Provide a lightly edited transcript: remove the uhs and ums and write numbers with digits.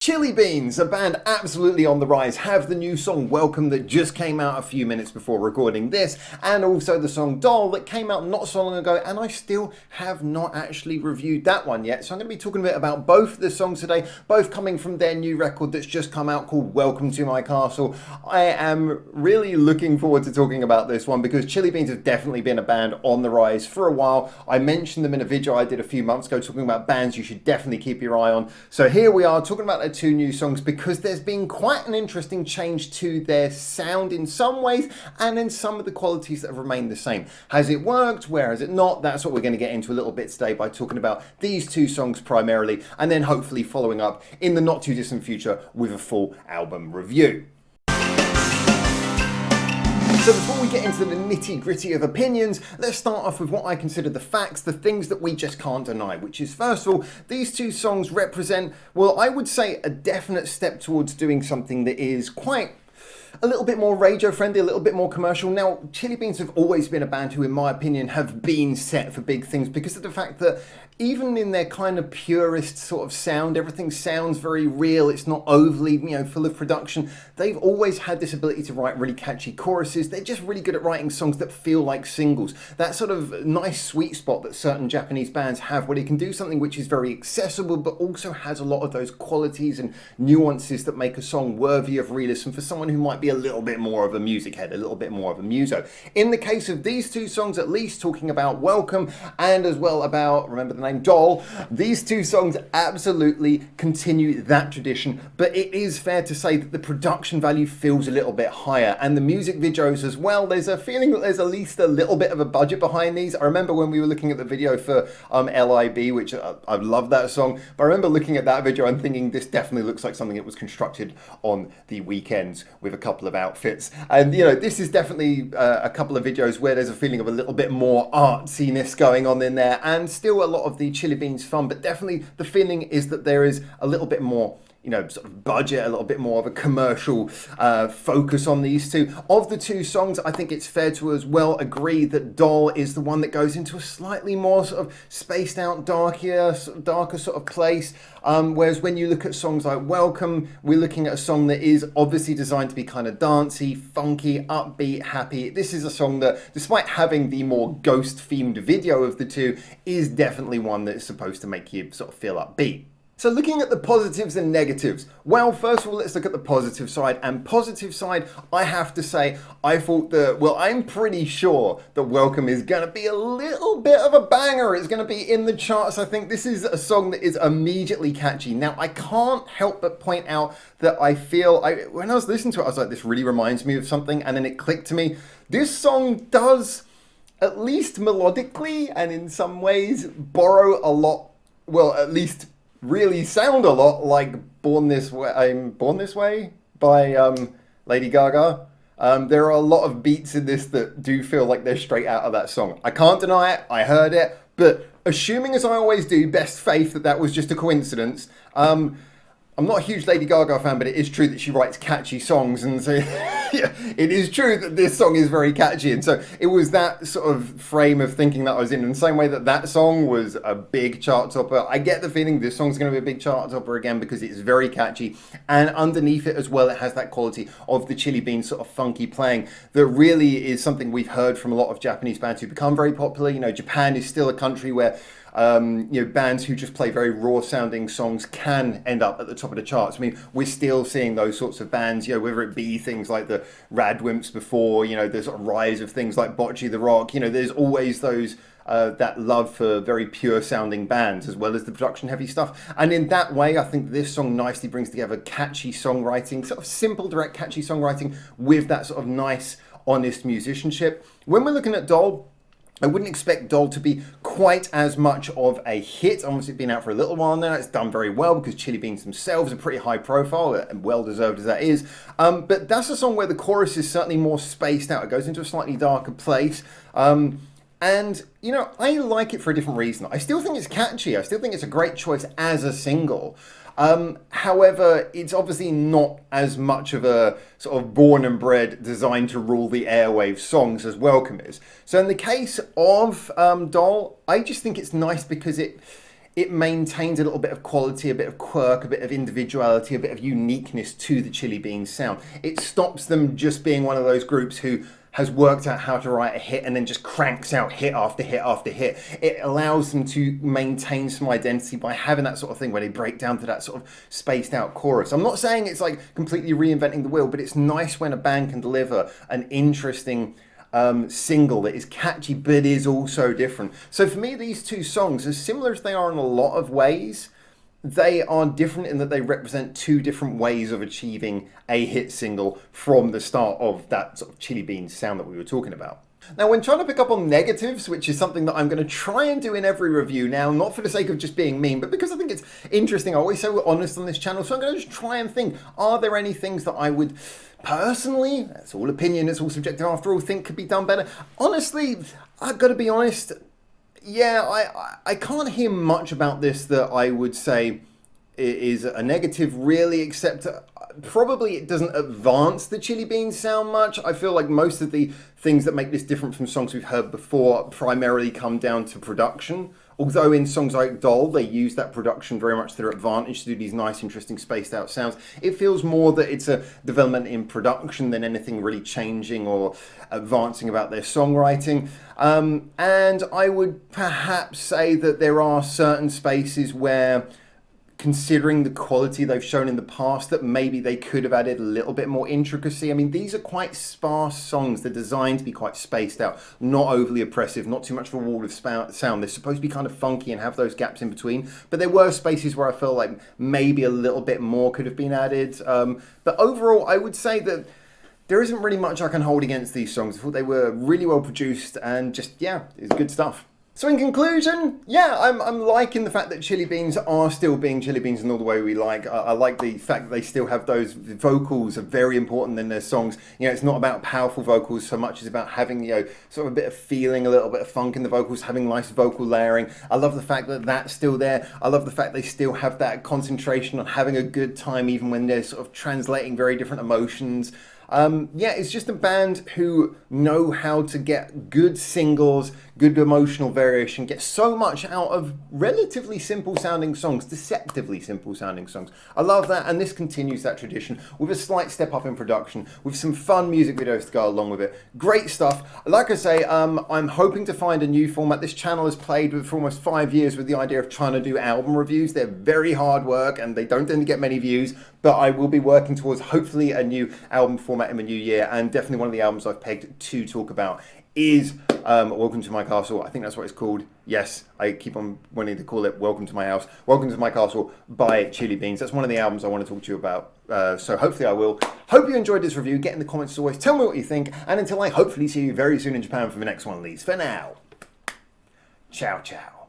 Chilli Beans, a band absolutely on the rise, have the new song Welcome that just came out a few minutes before recording this, and also the song Doll that came out not so long ago, and I still have not actually reviewed that one yet. So I'm going to be talking a bit about both the songs today, both coming from their new record that's just come out called Welcome to My Castle. I am really looking forward to talking about this one because Chilli Beans have definitely been a band on the rise for a while. I mentioned them in a video I did a few months ago talking about bands you should definitely keep your eye on. So here we are talking about their two new songs because there's been quite an interesting change to their sound in some ways and in some of the qualities that have remained the same. Has it worked? Where has it not? That's what we're going to get into a little bit today by talking about these two songs primarily, and then hopefully following up in the not too distant future with a full album review. So before we get into the nitty gritty of opinions, let's start off with what I consider the facts, the things that we just can't deny, which is, first of all, these two songs represent, well, I would say a definite step towards doing something that is quite a little bit more radio friendly, a little bit more commercial. Now, Chilli Beans have always been a band who, in my opinion, have been set for big things because of the fact that even in their kind of purist sort of sound, everything sounds very real. It's not overly, full of production. They've always had this ability to write really catchy choruses. They're just really good at writing songs that feel like singles. That sort of nice sweet spot that certain Japanese bands have where they can do something which is very accessible but also has a lot of those qualities and nuances that make a song worthy of re-listen for someone who might be a little bit more of a music head, a little bit more of a muso. In the case of these two songs, at least talking about Welcome and as well about, remember the name, Doll, these two songs absolutely continue that tradition, but it is fair to say that the production value feels a little bit higher, and the music videos as well. There's a feeling that there's at least a little bit of a budget behind these. I remember when we were looking at the video for LIB, which I love that song, but I remember looking at that video and thinking this definitely looks like something that was constructed on the weekends with a couple of outfits. And this is definitely a couple of videos where there's a feeling of a little bit more artsiness going on in there, and still a lot of the Chilli Beans fun, but definitely the feeling is that there is a little bit more sort of budget, a little bit more of a commercial focus on these two. Of the two songs, I think it's fair to as well agree that Doll is the one that goes into a slightly more sort of spaced out, darker sort of place. Whereas when you look at songs like Welcome, we're looking at a song that is obviously designed to be kind of dancey, funky, upbeat, happy. This is a song that, despite having the more ghost-themed video of the two, is definitely one that is supposed to make you sort of feel upbeat. So looking at the positives and negatives, well, first of all, let's look at the positive side. And positive side, I have to say, I thought that, well, I'm pretty sure that Welcome is going to be a little bit of a banger. It's going to be in the charts. I think this is a song that is immediately catchy. Now, I can't help but point out that I feel, when I was listening to it, I was like, this really reminds me of something. And then it clicked to me. This song does, at least melodically and in some ways, borrow a lot, well, at least really sound a lot like Born This Way by Lady Gaga. There are a lot of beats in this that do feel like they're straight out of that song. I can't deny it, I heard it, but assuming, as I always do, best faith that was just a coincidence, I'm not a huge Lady Gaga fan, but it is true that she writes catchy songs, and so yeah, it is true that this song is very catchy, and so it was that sort of frame of thinking that I was in the same way that song was a big chart topper. I get the feeling this song's going to be a big chart topper again because it's very catchy, and underneath it as well, it has that quality of the Chilli Beans sort of funky playing that really is something we've heard from a lot of Japanese bands who become very popular. Japan is still a country where bands who just play very raw sounding songs can end up at the top of the charts. I mean, we're still seeing those sorts of bands, whether it be things like the Radwimps before, the sort of rise of things like Bocce the Rock, there's always those that love for very pure sounding bands as well as the production heavy stuff. And in that way, I think this song nicely brings together catchy songwriting, sort of simple, direct, catchy songwriting with that sort of nice, honest musicianship. When we're looking at Doll, I wouldn't expect Doll to be quite as much of a hit. Obviously, it's been out for a little while now. It's done very well because Chilli Beans themselves are pretty high profile, and well-deserved as that is. But that's a song where the chorus is certainly more spaced out. It goes into a slightly darker place. And, I like it for a different reason. I still think it's catchy. I still think it's a great choice as a single. However, it's obviously not as much of a sort of born and bred, designed to rule the airwaves songs as Welcome is. So in the case of Doll, I just think it's nice because it it maintains a little bit of quality, a bit of quirk, a bit of individuality, a bit of uniqueness to the Chilli Beans sound. It stops them just being one of those groups who has worked out how to write a hit and then just cranks out hit after hit after hit. It allows them to maintain some identity by having that sort of thing where they break down to that sort of spaced out chorus. I'm not saying it's like completely reinventing the wheel, but it's nice when a band can deliver an interesting single that is catchy but is also different. So for me, these two songs, as similar as they are in a lot of ways, they are different in that they represent two different ways of achieving a hit single from the start of that sort of Chilli Beans sound that we were talking about. Now, when trying to pick up on negatives, which is something that I'm going to try and do in every review now, not for the sake of just being mean, but because I think it's interesting. I always say we're honest on this channel, so I'm going to just try and think, are there any things that I would personally, that's all opinion, it's all subjective after all, think could be done better? Honestly, I've got to be honest, yeah, I can't hear much about this that I would say is a negative really, except probably it doesn't advance the Chilli Beans sound much. I feel like most of the things that make this different from songs we've heard before primarily come down to production. Although in songs like Doll, they use that production very much to their advantage to do these nice, interesting, spaced out sounds. It feels more that it's a development in production than anything really changing or advancing about their songwriting. And I would perhaps say that there are certain spaces where, considering the quality they've shown in the past, that maybe they could have added a little bit more intricacy. I mean, these are quite sparse songs. They're designed to be quite spaced out, not overly oppressive, not too much of a wall of sound. They're supposed to be kind of funky and have those gaps in between. But there were spaces where I feel like maybe a little bit more could have been added. But overall, I would say that there isn't really much I can hold against these songs. I thought they were really well produced and just, yeah, it's good stuff. So in conclusion, yeah, I'm liking the fact that Chilli Beans are still being Chilli Beans in all the way we like. I like the fact that they still have those vocals are very important in their songs. You know, it's not about powerful vocals so much as about having, you know, sort of a bit of feeling, a little bit of funk in the vocals, having nice vocal layering. I love the fact that that's still there. I love the fact they still have that concentration on having a good time even when they're sort of translating very different emotions. Yeah, it's just a band who know how to get good singles, good emotional variation, get so much out of relatively simple sounding songs, deceptively simple sounding songs. I love that, and this continues that tradition with a slight step up in production, with some fun music videos to go along with it. Great stuff. Like I say, I'm hoping to find a new format. This channel has played with for almost 5 years with the idea of trying to do album reviews. They're very hard work and they don't tend to get many views, but I will be working towards hopefully a new album format in the new year, and definitely one of the albums I've pegged to talk about is Welcome to My Castle. I think that's what it's called. Yes, I keep on wanting to call it Welcome to My House. Welcome to My Castle by Chilli Beans. That's one of the albums I want to talk to you about. So hopefully I will. Hope you enjoyed this review. Get in the comments as always. Tell me what you think. And until I hopefully see you very soon in Japan for the next one, Leeds. For now, ciao, ciao.